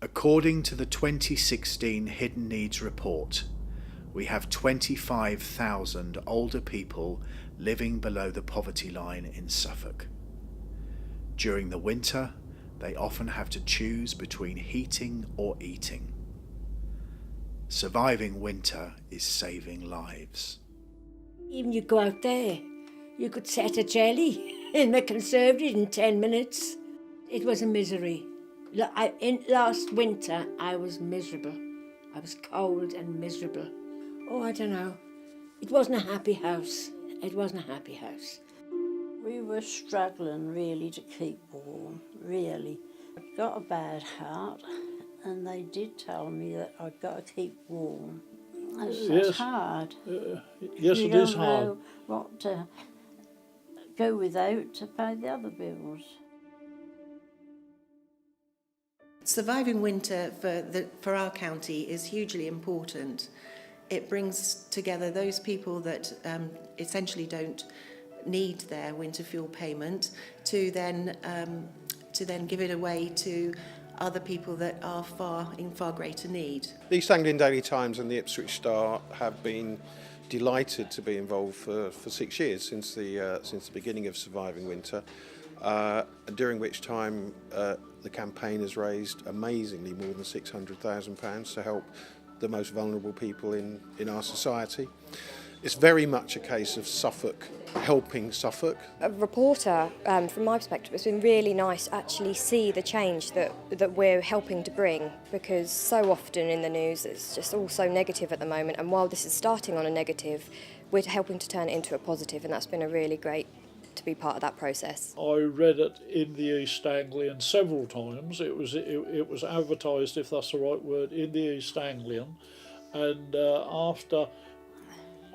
According to the 2016 Hidden Needs Report, we have 25,000 older people living below the poverty line in Suffolk. During the winter, they often have to choose between heating or eating. Surviving winter is saving lives. Even you go out there, you could set a jelly in the conservatory in 10 minutes. It was a misery. Last winter, I was miserable. I was cold and miserable. Oh, I don't know. It wasn't a happy house. It wasn't a happy house. We were struggling really to keep warm, really. I've got a bad heart, and they did tell me that I've got to keep warm. That's hard. Yes, it is hard. You don't know what to go without to pay the other bills. Surviving winter for our county is hugely important. It brings together those people that essentially don't need their winter fuel payment to then give it away to other people that are in far greater need. The East Anglian Daily Times and the Ipswich Star have been delighted to be involved for 6 years since the beginning of Surviving Winter, during which time the campaign has raised amazingly more than £600,000 to help the most vulnerable people in our society. It's very much a case of Suffolk helping Suffolk. A reporter, from my perspective, it's been really nice to actually see the change that we're helping to bring, because so often in the news it's just all so negative at the moment, and while this is starting on a negative, we're helping to turn it into a positive, and that's been a really great to be part of that process. I read it in the East Anglian several times. It was advertised, if that's the right word, in the East Anglian, and after,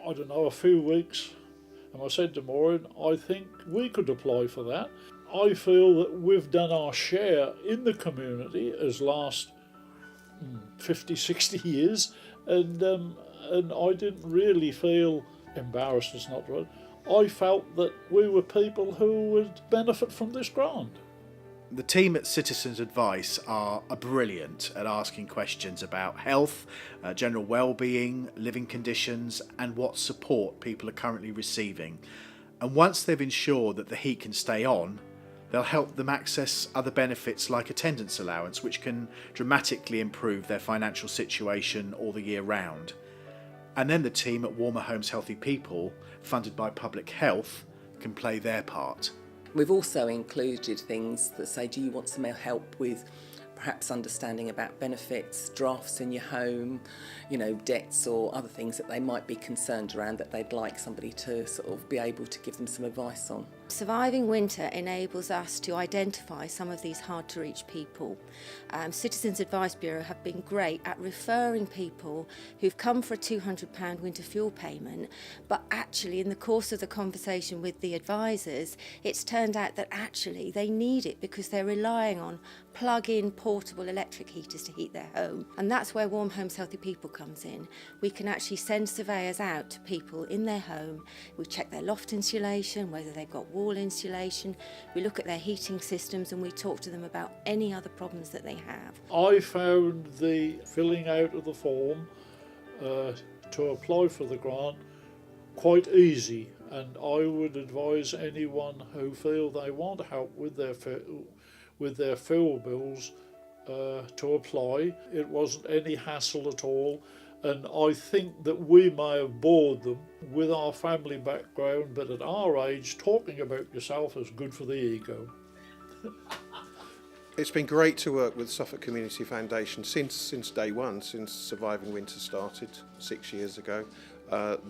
I don't know, a few weeks, and I said to Maureen, I think we could apply for that. I feel that we've done our share in the community as last 50, 60 years, and I didn't really feel embarrassed, is not right. I felt that we were people who would benefit from this grant. The team at Citizens Advice are brilliant at asking questions about health, general well-being, living conditions, and what support people are currently receiving. And once they've ensured that the heat can stay on, they'll help them access other benefits like attendance allowance, which can dramatically improve their financial situation all the year round. And then the team at Warmer Homes Healthy People, funded by Public Health, can play their part. We've also included things that say, do you want some help with perhaps understanding about benefits, drafts in your home, debts or other things that they might be concerned around that they'd like somebody to sort of be able to give them some advice on. Surviving Winter enables us to identify some of these hard-to-reach people. Citizens Advice Bureau have been great at referring people who've come for a £200 winter fuel payment, but actually in the course of the conversation with the advisors, it's turned out that actually they need it because they're relying on plug-in portable electric heaters to heat their home. And that's where Warm Homes Healthy People comes in. We can actually send surveyors out to people in their home. We check their loft insulation, whether they've got wall insulation. We look at their heating systems and we talk to them about any other problems that they have. I found the filling out of the form to apply for the grant quite easy, and I would advise anyone who feel they want help with their fuel bills to apply. It wasn't any hassle at all, and I think that we may have bored them with our family background, but at our age, talking about yourself is good for the ego. It's been great to work with Suffolk Community Foundation since day one, since Surviving Winter started 6 years ago.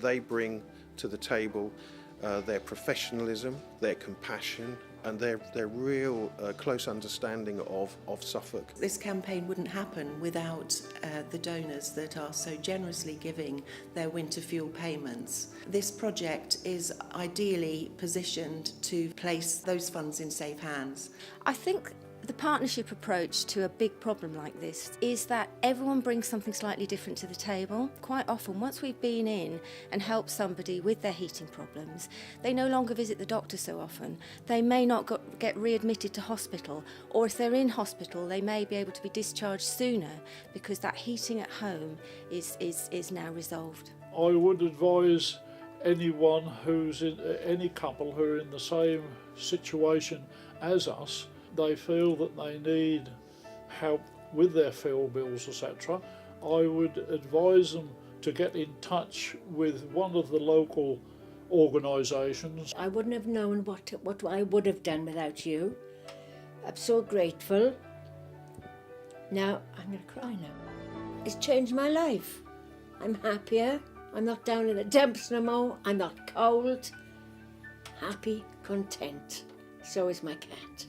They bring to the table their professionalism, their compassion, and their real close understanding of Suffolk. This campaign wouldn't happen without the donors that are so generously giving their winter fuel payments. This project is ideally positioned to place those funds in safe hands. I think The partnership approach to a big problem like this is that everyone brings something slightly different to the table. Quite often, once we've been in and helped somebody with their heating problems, they no longer visit the doctor so often. They may not get readmitted to hospital, or if they're in hospital, they may be able to be discharged sooner because that heating at home is now resolved. I would advise anyone who's in any couple who are in the same situation as us, they feel that they need help with their fuel bills, etc. I would advise them to get in touch with one of the local organisations. I wouldn't have known what I would have done without you. I'm so grateful. Now, I'm going to cry now. It's changed my life. I'm happier. I'm not down in the dumps no more. I'm not cold. Happy, content. So is my cat.